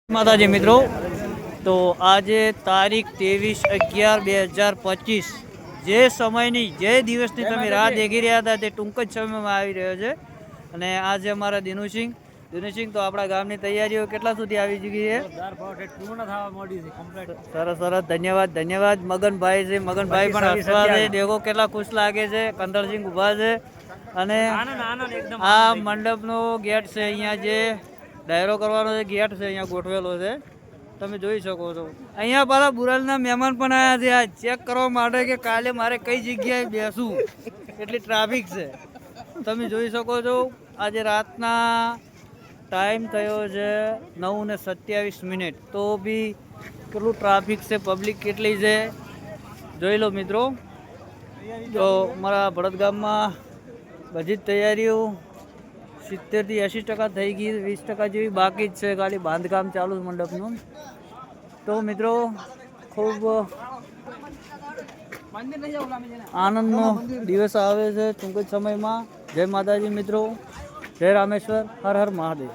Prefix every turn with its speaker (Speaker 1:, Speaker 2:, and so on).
Speaker 1: માતાજી મિત્રો, તો આજે તારીખ 23/11/2025 જે સમયની જે દિવસની તમે રાહ દેખી રહ્યા હતા તે ટૂંક જ સમયમાં આવી રહ્યો છે. અને આજે અમારા દિનુસિંહ તો આપણા ગામની તૈયારીઓ કેટલા સુધી આવી ચૂકી છે? સરસ સરસ, ધન્યવાદ. મગનભાઈ છે, મગનભાઈ પણ હસવા છે, દેખો કેટલા ખુશ લાગે છે. કંદરસિંહ ઉભા છે અને આ મંડપનો ગેટ છે, અહીંયા જે ડાયરો કરવાનો છે ગેટ છે અહીંયા ગોઠવેલો છે, તમે જોઈ શકો છો. અહીંયા પાછા બુરાલના મહેમાન પણ આવ્યા છે આ ચેક કરવા માટે કે કાલે મારે કઈ જગ્યાએ બેસવું, એટલી ટ્રાફિક છે. તમે જોઈ શકો છો આજે રાતના ટાઈમ થયો છે 9:27, તો બી કેટલું ટ્રાફિક છે, પબ્લિક કેટલી છે જોઈ લો મિત્રો. તો મારા ભરત ગામમાં બધી જ તૈયારીઓ 70 થી 80% થઈ ગઈ, 20% જેવી બાકી જ છે, ખાલી બાંધકામ ચાલુ છે મંડપનું. તો મિત્રો ખૂબ આનંદનો દિવસ આવે છે ટૂંક જ સમયમાં. જય માતાજી મિત્રો, જય રામેશ્વર, હર હર મહાદેવ.